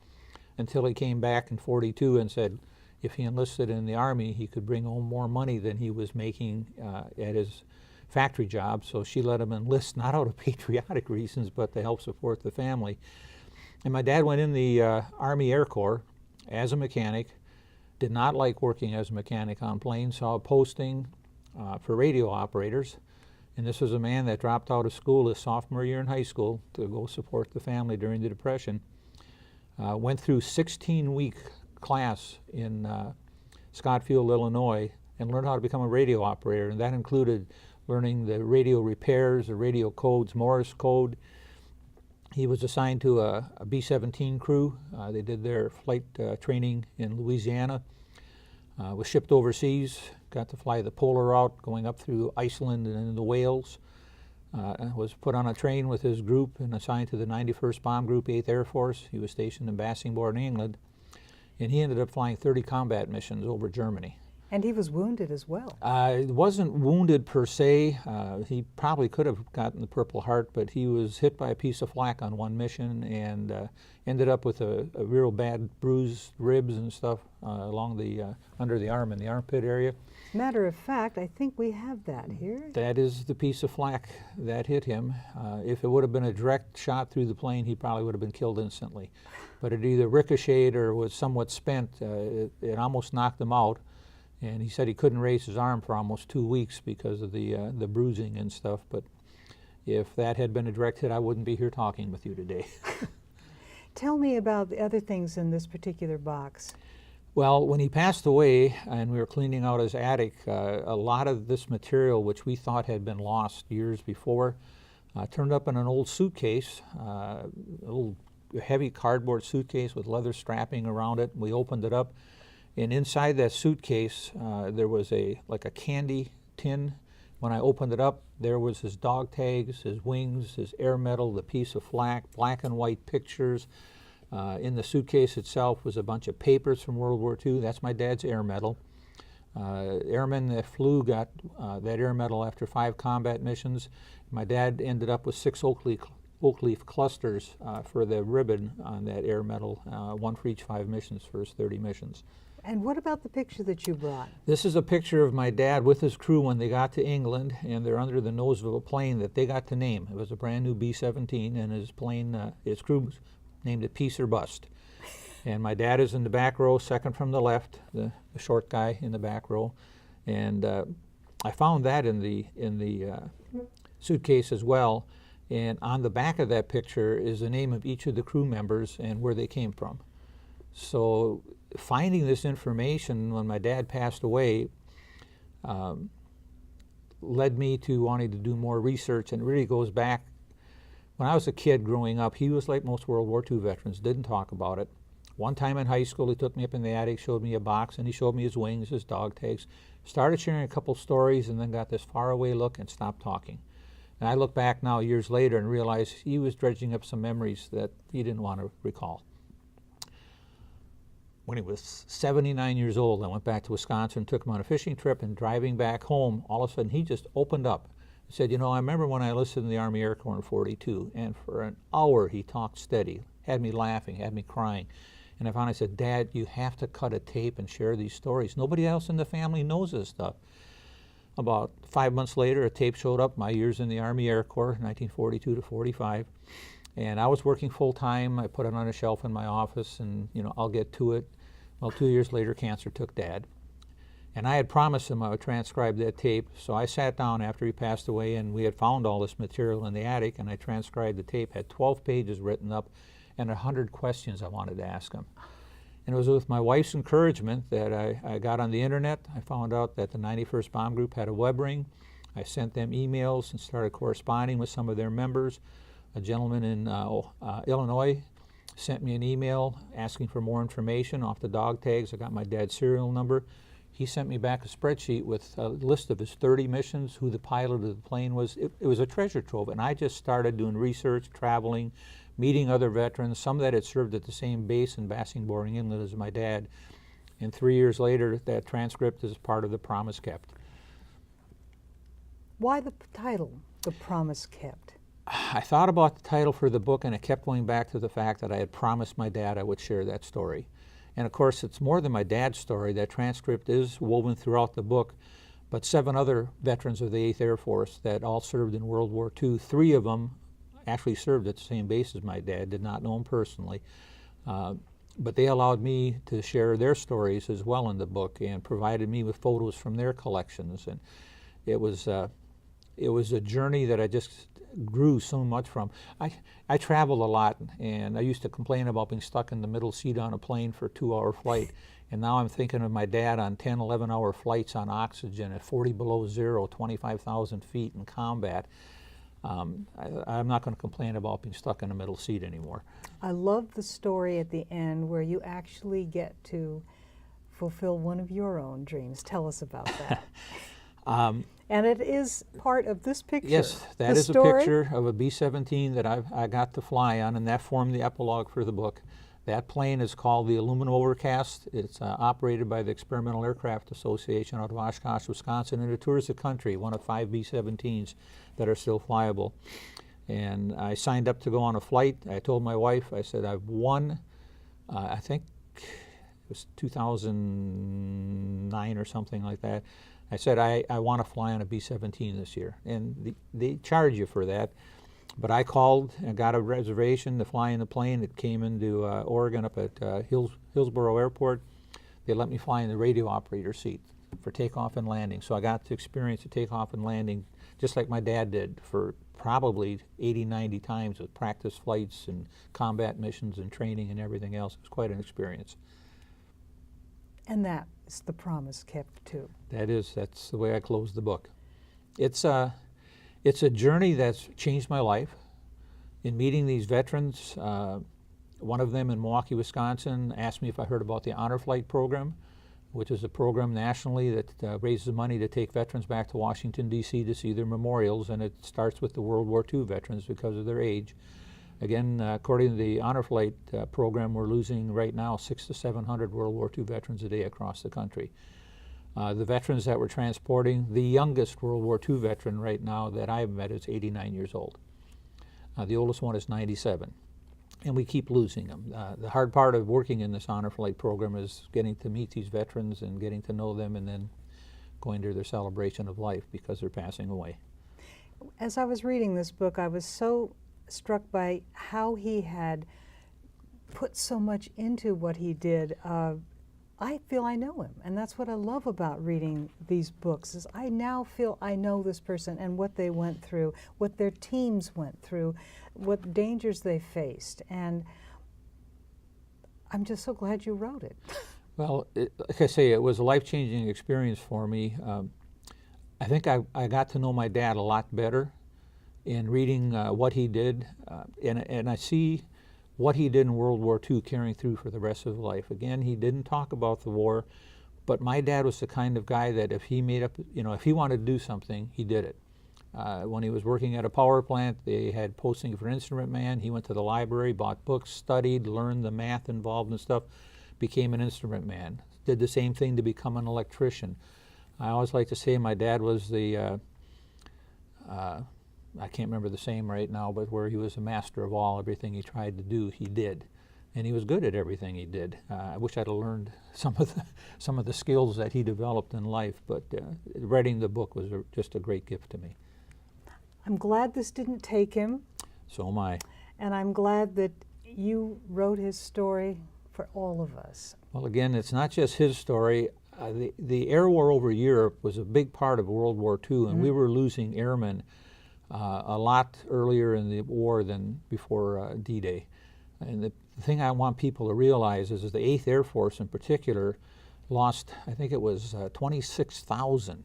until he came back in '42 and said if he enlisted in the Army, he could bring home more money than he was making at his factory job. So she let him enlist, not out of patriotic reasons, but to help support the family. And my dad went in the Army Air Corps as a mechanic, did not like working as a mechanic on planes, saw a posting for radio operators. And this was a man that dropped out of school his sophomore year in high school to go support the family during the Depression. Went through 16-week class in Scottsfield, Illinois, and learned how to become a radio operator. And that included learning the radio repairs, the radio codes, Morse code. He was assigned to a B-17 crew. They did their flight training in Louisiana. Was shipped overseas, got to fly the polar route, going up through Iceland and into Wales. Was put on a train with his group and assigned to the 91st Bomb Group, 8th Air Force. He was stationed in Bassingbourn, England. And he ended up flying 30 combat missions over Germany. And he was wounded as well. He wasn't wounded per se. He probably could have gotten the Purple Heart, but he was hit by a piece of flak on one mission and ended up with a real bad bruised ribs and stuff along the under the arm in the armpit area. Matter of fact, I think we have that here. That is the piece of flak that hit him. If it would have been a direct shot through the plane, he probably would have been killed instantly. But it either ricocheted or was somewhat spent. It almost knocked him out. And he said he couldn't raise his arm for almost 2 weeks because of the bruising and stuff. But if that had been a direct hit, I wouldn't be here talking with you today. Tell me about the other things in this particular box. Well, when he passed away and we were cleaning out his attic, a lot of this material, which we thought had been lost years before, turned up in an old suitcase, a little heavy cardboard suitcase with leather strapping around it. We opened it up. And inside that suitcase, there was like a candy tin. When I opened it up, there was his dog tags, his wings, his air medal, the piece of flak, black and white pictures. In the suitcase itself was a bunch of papers from World War II. That's my dad's air medal. Airmen that flew got that air medal after 5 combat missions. My dad ended up with 6 oak leaf clusters for the ribbon on that air medal, one for each 5 missions for his 30 missions. And what about the picture that you brought? This is a picture of my dad with his crew when they got to England, and they're under the nose of a plane that they got to name. It was a brand new B-17, and his plane, his crew named it Peace or Bust. And my dad is in the back row, second from the left, the short guy in the back row. And I found that in the suitcase as well. And on the back of that picture is the name of each of the crew members and where they came from. So finding this information when my dad passed away, led me to wanting to do more research, and it really goes back. When I was a kid growing up, he was like most World War II veterans, didn't talk about it. One time in high school, he took me up in the attic, showed me a box, and he showed me his wings, his dog tags, started sharing a couple stories, and then got this faraway look and stopped talking. And I look back now years later and realize he was dredging up some memories that he didn't want to recall. When he was 79 years old, I went back to Wisconsin, took him on a fishing trip, and driving back home, all of a sudden he just opened up. He said, you know, I remember when I enlisted in the Army Air Corps in '42, and for an hour he talked steady, had me laughing, had me crying. And I finally said, Dad, you have to cut a tape and share these stories. Nobody else in the family knows this stuff. About 5 months later, a tape showed up, my years in the Army Air Corps, 1942 to 45. And I was working full time. I put it on a shelf in my office and, you know, I'll get to it. Well, 2 years later, cancer took Dad. And I had promised him I would transcribe that tape. So I sat down after he passed away, and we had found all this material in the attic, and I transcribed the tape, had 12 pages written up and 100 questions I wanted to ask him. And it was with my wife's encouragement that I got on the internet. I found out that the 91st Bomb Group had a web ring. I sent them emails and started corresponding with some of their members. A gentleman in Illinois sent me an email asking for more information off the dog tags. I got my dad's serial number. He sent me back a spreadsheet with a list of his 30 missions, who the pilot of the plane was. It was a treasure trove, and I just started doing research, traveling, meeting other veterans, some that had served at the same base in Bassingbourn, England as my dad. And 3 years later, that transcript is part of The Promise Kept. Why the title, The Promise Kept? I thought about the title for the book, and it kept going back to the fact that I had promised my dad I would share that story. And of course, it's more than my dad's story. That transcript is woven throughout the book, but 7 other veterans of the 8th Air Force that all served in World War II, 3 of them actually served at the same base as my dad, did not know him personally. But they allowed me to share their stories as well in the book and provided me with photos from their collections. And it was a journey that I just grew so much from. I traveled a lot, and I used to complain about being stuck in the middle seat on a plane for a 2-hour flight. And now I'm thinking of my dad on 10, 11-hour flights on oxygen at 40 below zero, 25,000 feet in combat. I'm not going to complain about being stuck in the middle seat anymore. I love the story at the end where you actually get to fulfill one of your own dreams. Tell us about that. And it is part of this picture. Yes, that is a picture of a B-17 that I got to fly on, and that formed the epilogue for the book. That plane is called the Aluminum Overcast. It's operated by the Experimental Aircraft Association out of Oshkosh, Wisconsin, and it tours the country, one of 5 B-17s that are still flyable. And I signed up to go on a flight. I told my wife, I said, I've won, I think it was 2009 or something like that. I said, I want to fly on a B-17 this year. And they charge you for that. But I called and got a reservation to fly in the plane. It came into Oregon up at Hillsboro Airport. They let me fly in the radio operator seat for takeoff and landing. So I got to experience the takeoff and landing just like my dad did for probably 80, 90 times with practice flights and combat missions and training and everything else. It was quite an experience. And that is The Promise Kept too. That's the way I closed the book. It's a journey that's changed my life. In meeting these veterans, one of them in Milwaukee, Wisconsin, asked me if I heard about the Honor Flight program, which is a program nationally that raises money to take veterans back to Washington, D.C. to see their memorials, and it starts with the World War II veterans because of their age. Again, according to the Honor Flight program, we're losing right now 600 to 700 World War II veterans a day across the country. The veterans that we're transporting, the youngest World War II veteran right now that I've met is 89 years old. The oldest one is 97. And we keep losing them. The hard part of working in this Honor Flight program is getting to meet these veterans and getting to know them and then going to their celebration of life because they're passing away. As I was reading this book, I was so struck by how he had put so much into what he did. I feel I know him, and that's what I love about reading these books, is I now feel I know this person and what they went through, what their teams went through, what dangers they faced, and I'm just so glad you wrote it. Well, like I say, it was a life-changing experience for me. I think I got to know my dad a lot better in reading what he did, and I see what he did in World War II carrying through for the rest of his life. Again, he didn't talk about the war, but my dad was the kind of guy that if he made up, if he wanted to do something, he did it. When he was working at a power plant, they had posting for instrument man. He went to the library, bought books, studied, learned the math involved and stuff, became an instrument man. Did the same thing to become an electrician. I always like to say my dad was the, I can't remember the same right now, but where he was a master of all. Everything he tried to do, he did. And he was good at everything he did. I wish I'd have learned some of the skills that he developed in life, but writing the book was just a great gift to me. I'm glad this didn't take him, So am I. and I'm glad that you wrote his story for all of us. Well, again, it's not just his story. The air war over Europe was a big part of World War II, and we were losing airmen a lot earlier in the war than before D-Day. And the thing I want people to realize is the 8th Air Force in particular lost, I think it was 26,000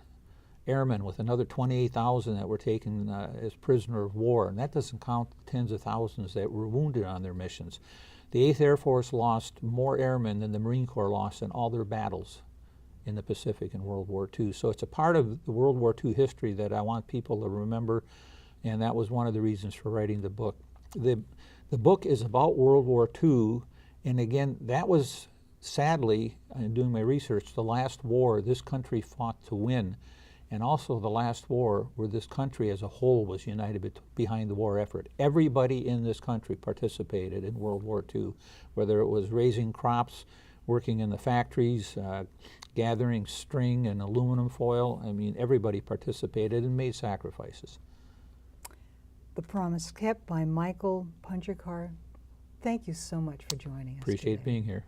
airmen, with another 28,000 that were taken as prisoner of war. And that doesn't count the tens of thousands that were wounded on their missions. The 8th Air Force lost more airmen than the Marine Corps lost in all their battles in the Pacific in World War II. So it's a part of the World War II history that I want people to remember, and that was one of the reasons for writing the book. The book is about World War II, and again, that was sadly, in doing my research, the last war this country fought to win, and also the last war where this country as a whole was united behind the war effort. Everybody in this country participated in World War II, whether it was raising crops, working in the factories, gathering string and aluminum foil. I mean, everybody participated and made sacrifices. The Promise Kept by Michael Pungerkar. Thank you so much for joining us Appreciate today. being here.